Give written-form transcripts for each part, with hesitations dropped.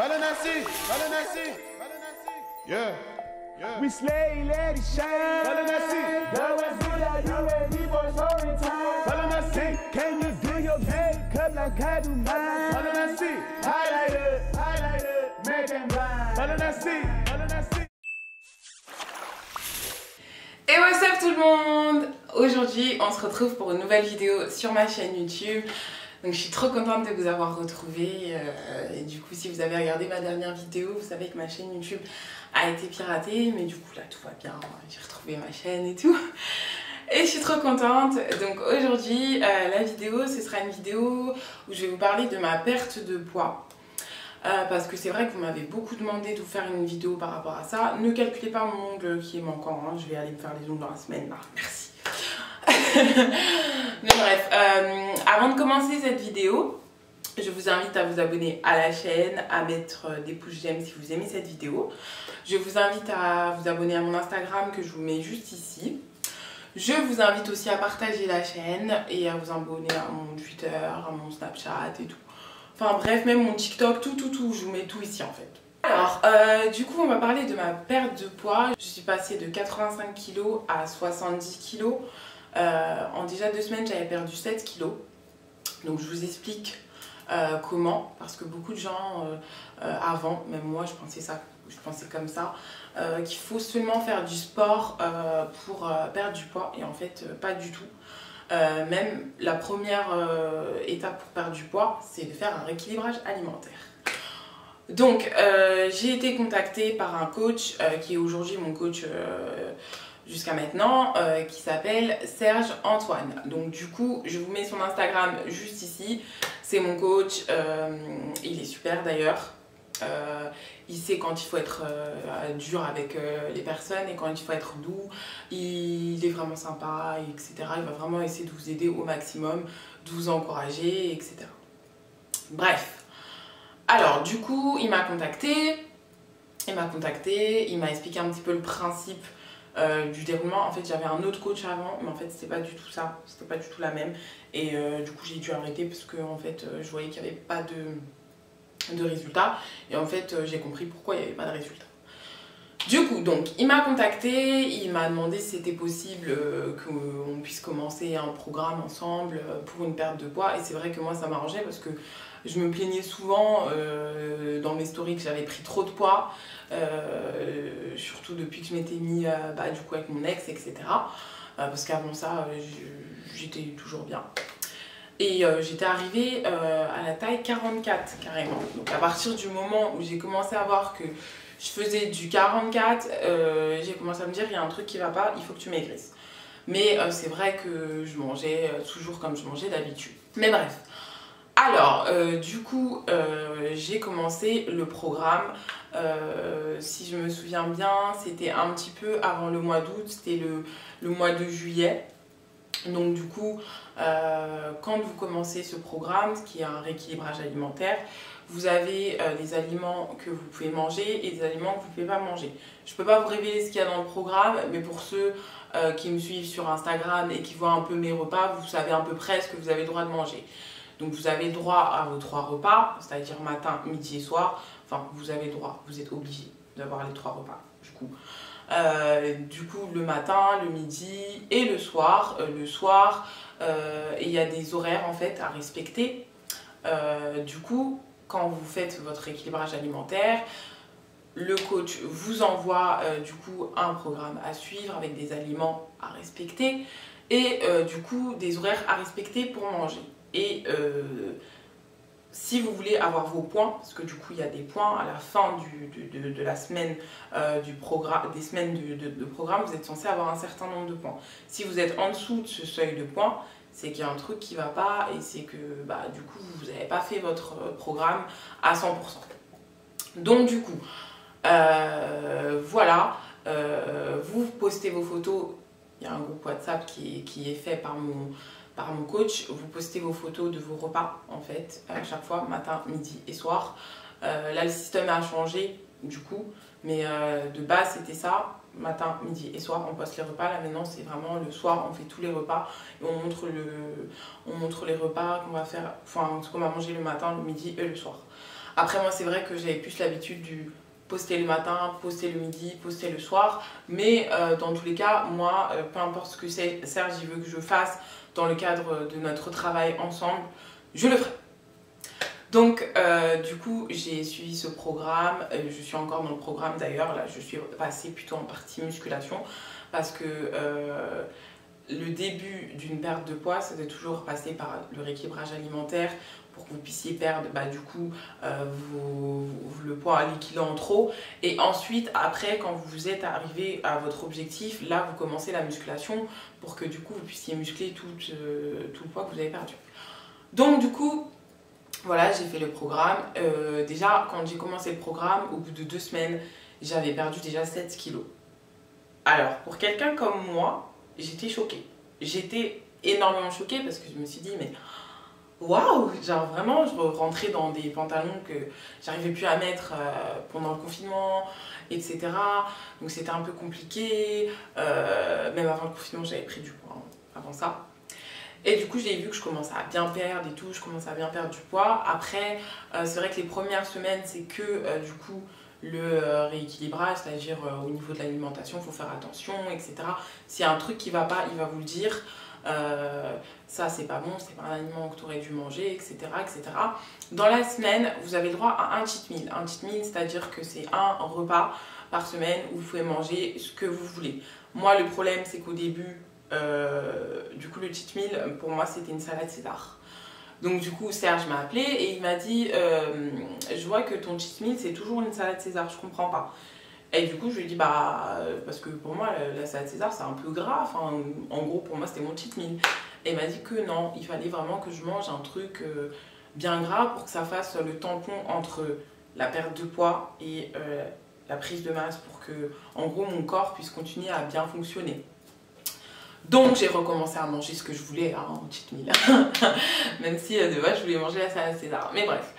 Balanasi, yeah, yeah. We slay, let it shine. Balanasi, Girl, let's do that. You ready for story time? Balanasi, Can you do your makeup like I do mine? Balanasi, Highlighter, make them blind. Balanasi. Et what's up tout le monde! Aujourd'hui on se retrouve pour une nouvelle vidéo sur ma chaîne YouTube. Donc je suis trop contente de vous avoir retrouvé et du coup si vous avez regardé ma dernière vidéo, vous savez que ma chaîne YouTube a été piratée, mais du coup là tout va bien, j'ai retrouvé ma chaîne et tout. Et je suis trop contente. Donc aujourd'hui la vidéo, ce sera une vidéo où je vais vous parler de ma perte de poids. Parce que c'est vrai que vous m'avez beaucoup demandé de vous faire une vidéo par rapport à ça. Ne calculez pas mon ongle qui est manquant, hein. Je vais aller me faire les ongles dans la semaine là, merci. Mais bref, avant de commencer cette vidéo, je vous invite à vous abonner à la chaîne, à mettre des pouces j'aime si vous aimez cette vidéo. Je vous invite à vous abonner à mon Instagram que je vous mets juste ici. Je vous invite aussi à partager la chaîne et à vous abonner à mon Twitter, à mon Snapchat et tout. Enfin bref, même mon TikTok, tout, je vous mets tout ici en fait. Alors, du coup, on va parler de ma perte de poids. Je suis passée de 85 kg à 70 kg. En déjà 2 semaines, j'avais perdu 7 kg. Donc je vous explique comment, parce que beaucoup de gens avant, même moi je pensais comme ça, qu'il faut seulement faire du sport pour perdre du poids, et en fait pas du tout. Même la première étape pour perdre du poids, c'est de faire un rééquilibrage alimentaire. Donc j'ai été contactée par un coach qui est aujourd'hui mon coach jusqu'à maintenant, qui s'appelle Serge Antoine. Donc du coup je vous mets son Instagram juste ici. C'est mon coach, il est super d'ailleurs. Il sait quand il faut être dur avec les personnes et quand il faut être doux. Il est vraiment sympa, etc. Il va vraiment essayer de vous aider au maximum, de vous encourager, etc. Bref. Alors du coup il m'a contacté, il m'a expliqué un petit peu le principe du déroulement. En fait j'avais un autre coach avant, mais en fait c'était pas du tout ça, c'était pas du tout la même. Et du coup j'ai dû arrêter parce que en fait je voyais qu'il n'y avait pas de résultats. Et en fait j'ai compris pourquoi il n'y avait pas de résultats. Du coup donc il m'a contacté, il m'a demandé si c'était possible qu'on puisse commencer un programme ensemble pour une perte de poids. Et c'est vrai que moi ça m'arrangeait parce que je me plaignais souvent dans mes stories que j'avais pris trop de poids, surtout depuis que je m'étais mis du coup avec mon ex, etc. Parce qu'avant ça, j'étais toujours bien. Et j'étais arrivée à la taille 44 carrément. Donc à partir du moment où j'ai commencé à voir que je faisais du 44, j'ai commencé à me dire il y a un truc qui va pas, il faut que tu maigrisses. Mais c'est vrai que je mangeais toujours comme je mangeais d'habitude. Mais bref. Alors, du coup, j'ai commencé le programme, si je me souviens bien, c'était un petit peu avant le mois d'août, c'était le mois de juillet. Donc du coup, quand vous commencez ce programme, qui est un rééquilibrage alimentaire, vous avez des aliments que vous pouvez manger et des aliments que vous ne pouvez pas manger. Je ne peux pas vous révéler ce qu'il y a dans le programme, mais pour ceux qui me suivent sur Instagram et qui voient un peu mes repas, vous savez à peu près ce que vous avez le droit de manger. Donc vous avez droit à vos 3 repas, c'est-à-dire matin, midi et soir. Enfin, vous avez droit, vous êtes obligé d'avoir les 3 repas, du coup. Le matin, le midi et le soir. Il y a des horaires en fait à respecter. Du coup, quand vous faites votre équilibrage alimentaire, le coach vous envoie du coup un programme à suivre avec des aliments à respecter et du coup des horaires à respecter pour manger. Et si vous voulez avoir vos points, parce que du coup il y a des points à la fin de la semaine du programme, des semaines de programme, vous êtes censé avoir un certain nombre de points. Si vous êtes en dessous de ce seuil de points, c'est qu'il y a un truc qui va pas et c'est que du coup vous n'avez pas fait votre programme à 100%. Donc du coup, voilà, vous postez vos photos, il y a un groupe WhatsApp qui est fait par mon coach, vous postez vos photos de vos repas en fait, à chaque fois, matin, midi et soir. Là le système a changé du coup, mais de base c'était ça, matin, midi et soir on poste les repas. Là maintenant c'est vraiment le soir, on fait tous les repas et on montre les repas qu'on va faire, enfin ce qu'on va manger le matin, le midi et le soir. Après moi c'est vrai que j'avais plus l'habitude du poster le matin, poster le midi, poster le soir, mais dans tous les cas, moi, peu importe ce que Serge il veut que je fasse dans le cadre de notre travail ensemble, je le ferai. Donc du coup j'ai suivi ce programme, je suis encore dans le programme d'ailleurs, là je suis passée plutôt en partie musculation parce que le début d'une perte de poids, ça doit toujours passer par le rééquilibrage alimentaire pour que vous puissiez perdre du coup le poids liquide en trop. Et ensuite, après, quand vous êtes arrivé à votre objectif, là vous commencez la musculation pour que du coup vous puissiez muscler tout le poids que vous avez perdu. Donc du coup, voilà, j'ai fait le programme. Déjà, quand j'ai commencé le programme, au bout de 2 semaines, j'avais perdu déjà 7 kilos. Alors, pour quelqu'un comme moi, j'étais choquée. J'étais énormément choquée parce que je me suis dit, mais waouh! Genre vraiment, je rentrais dans des pantalons que j'arrivais plus à mettre pendant le confinement, etc. Donc c'était un peu compliqué. Même avant le confinement, j'avais pris du poids avant ça. Et du coup, j'ai vu que je commençais à bien perdre et tout, je commençais à bien perdre du poids. Après, c'est vrai que les premières semaines, c'est que du coup, le rééquilibrage, c'est-à-dire au niveau de l'alimentation, il faut faire attention, etc. S'il y a un truc qui va pas, il va vous le dire. Ça, c'est pas bon, c'est pas un aliment que tu aurais dû manger, etc., etc. Dans la semaine, vous avez le droit à un cheat meal. Un cheat meal, c'est-à-dire que c'est un repas par semaine où vous pouvez manger ce que vous voulez. Moi, le problème, c'est qu'au début, du coup le cheat meal pour moi c'était une salade César. Donc du coup Serge m'a appelé et il m'a dit je vois que ton cheat meal c'est toujours une salade César, je comprends pas. Et du coup je lui ai dit parce que pour moi la salade César c'est un peu gras, enfin, en gros pour moi c'était mon cheat meal. Et il m'a dit que non, il fallait vraiment que je mange un truc bien gras pour que ça fasse le tampon entre la perte de poids et la prise de masse pour que en gros mon corps puisse continuer à bien fonctionner. Donc j'ai recommencé à manger ce que je voulais en cheat meal. Même si de base je voulais manger la salade César. Mais bref.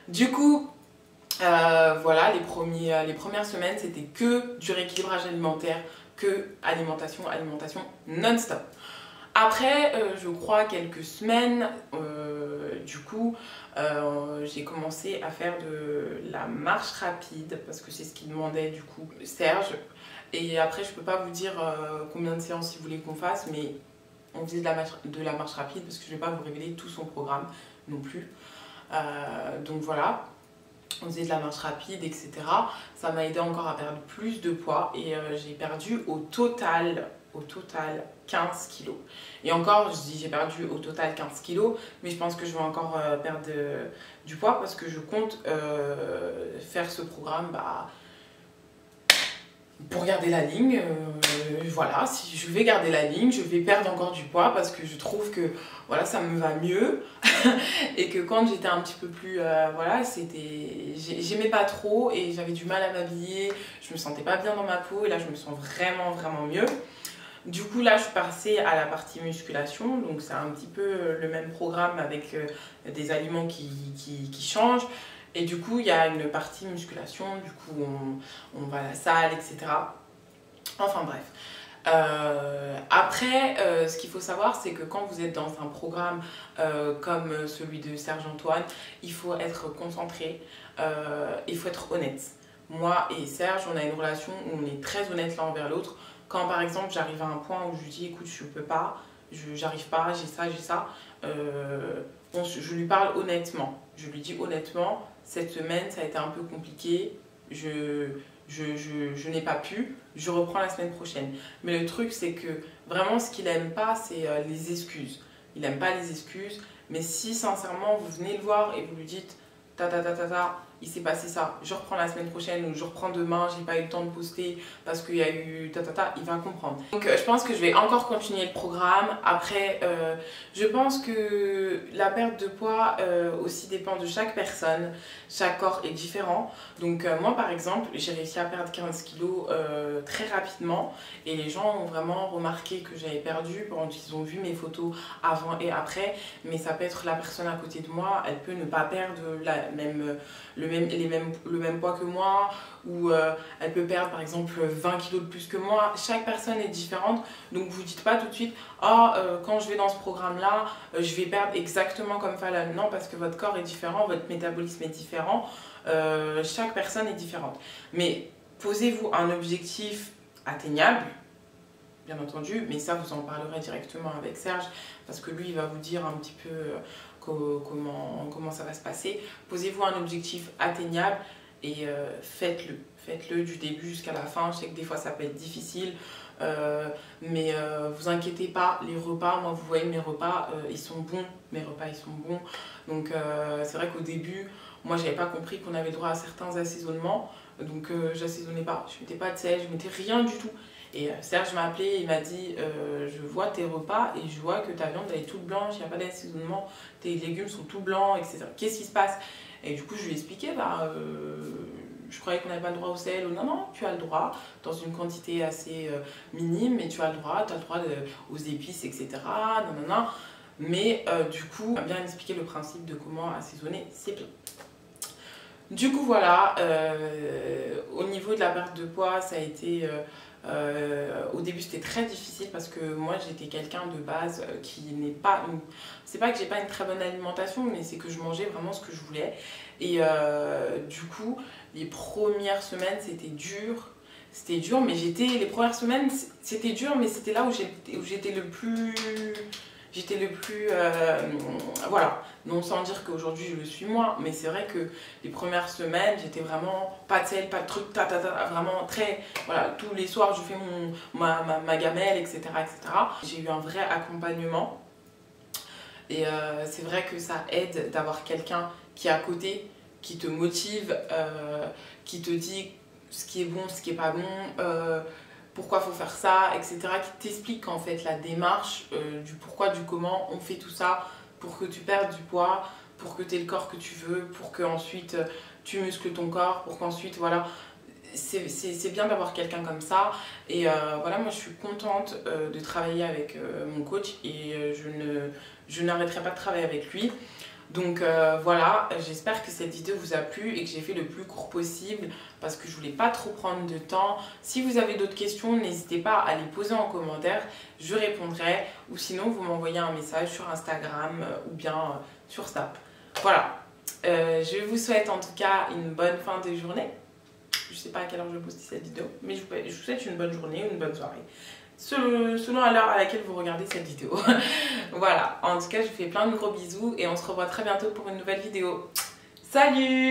Du coup, voilà, les premières semaines c'était que du rééquilibrage alimentaire, que alimentation non-stop. Après, je crois quelques semaines, du coup, j'ai commencé à faire de la marche rapide parce que c'est ce qu'il demandait du coup Serge. Et après, je peux pas vous dire combien de séances il voulait qu'on fasse, mais on faisait de la marche rapide parce que je vais pas vous révéler tout son programme non plus. Donc voilà, on faisait de la marche rapide, etc. Ça m'a aidé encore à perdre plus de poids et j'ai perdu au total 15 kilos. Et encore, je dis j'ai perdu au total 15 kilos, mais je pense que je vais encore perdre du poids parce que je compte faire ce programme pour garder la ligne. Voilà, si je vais garder la ligne, je vais perdre encore du poids parce que je trouve que voilà, ça me va mieux et que quand j'étais un petit peu plus voilà, j'aimais pas trop et j'avais du mal à m'habiller, je me sentais pas bien dans ma peau et là je me sens vraiment mieux. Du coup là je suis passée à la partie musculation, donc c'est un petit peu le même programme avec des aliments qui changent. Et du coup, il y a une partie musculation, du coup, on va à la salle, etc. Enfin bref. Après, ce qu'il faut savoir, c'est que quand vous êtes dans un programme comme celui de Serge Antoine, il faut être concentré, il faut être honnête. Moi et Serge, on a une relation où on est très honnête l'un envers l'autre. Quand par exemple, j'arrive à un point où je lui dis, écoute, je peux pas, j'arrive pas, j'ai ça, je lui parle honnêtement. Je lui dis honnêtement, cette semaine ça a été un peu compliqué, je n'ai pas pu, je reprends la semaine prochaine. Mais le truc c'est que vraiment ce qu'il aime pas c'est les excuses. Il aime pas les excuses, mais si sincèrement vous venez le voir et vous lui dites il s'est passé ça, je reprends la semaine prochaine ou je reprends demain, j'ai pas eu le temps de poster parce qu'il y a eu il va comprendre. Donc je pense que je vais encore continuer le programme. Après je pense que la perte de poids aussi dépend de chaque personne, chaque corps est différent. Donc moi par exemple j'ai réussi à perdre 15 kilos très rapidement et les gens ont vraiment remarqué que j'avais perdu quand ils ont vu mes photos avant et après. Mais ça peut être la personne à côté de moi, elle peut ne pas perdre même le le même poids que moi, ou elle peut perdre par exemple 20 kilos de plus que moi. Chaque personne est différente, donc vous dites pas tout de suite quand je vais dans ce programme là je vais perdre exactement comme Falan. Non, parce que votre corps est différent, votre métabolisme est différent, chaque personne est différente. Mais posez-vous un objectif atteignable, bien entendu, mais ça vous en parlerez directement avec Serge, parce que lui il va vous dire un petit peu comment ça va se passer. Posez-vous un objectif atteignable et faites-le du début jusqu'à la fin. Je sais que des fois ça peut être difficile, mais vous inquiétez pas, les repas, moi vous voyez mes repas, ils sont bons, donc c'est vrai qu'au début moi j'avais pas compris qu'on avait droit à certains assaisonnements, donc j'assaisonnais pas, je mettais pas de sel, je mettais rien du tout. Et Serge m'a appelé et il m'a dit je vois tes repas et je vois que ta viande elle est toute blanche, il n'y a pas d'assaisonnement, tes légumes sont tout blancs, etc. Qu'est-ce qui se passe? Et du coup je lui ai expliqué, je croyais qu'on n'avait pas le droit au sel. Non, non, tu as le droit dans une quantité assez minime, mais tu as le droit aux épices, etc. Non, non, non. Mais du coup, on a bien expliqué le principe de comment assaisonner ses plats. Du coup, voilà, au niveau de la perte de poids, ça a été... au début c'était très difficile parce que moi j'étais quelqu'un de base qui n'est pas c'est pas que j'ai pas une très bonne alimentation, mais c'est que je mangeais vraiment ce que je voulais. Et du coup les premières semaines c'était dur, mais les premières semaines c'était dur, mais c'était là où j'étais le plus voilà, non sans dire qu'aujourd'hui je le suis moins, mais c'est vrai que les premières semaines j'étais vraiment pas de sel, pas de truc, vraiment très, voilà, tous les soirs je fais ma gamelle, etc. J'ai eu un vrai accompagnement et c'est vrai que ça aide d'avoir quelqu'un qui est à côté, qui te motive, qui te dit ce qui est bon, ce qui est pas bon, pourquoi faut faire ça, etc. Qui t'explique en fait la démarche du pourquoi, du comment on fait tout ça pour que tu perdes du poids, pour que tu aies le corps que tu veux, pour que ensuite tu muscles ton corps, pour qu'ensuite voilà, c'est bien d'avoir quelqu'un comme ça. Et voilà, moi je suis contente de travailler avec mon coach et je n'arrêterai pas de travailler avec lui. Donc voilà, j'espère que cette vidéo vous a plu et que j'ai fait le plus court possible parce que je voulais pas trop prendre de temps. Si vous avez d'autres questions, n'hésitez pas à les poser en commentaire, je répondrai, ou sinon vous m'envoyez un message sur Instagram ou bien sur Snap. Voilà, je vous souhaite en tout cas une bonne fin de journée. Je sais pas à quelle heure je poste cette vidéo, mais je vous souhaite une bonne journée ou une bonne soirée, selon à l'heure à laquelle vous regardez cette vidéo. Voilà, en tout cas je vous fais plein de gros bisous et on se revoit très bientôt pour une nouvelle vidéo. Salut!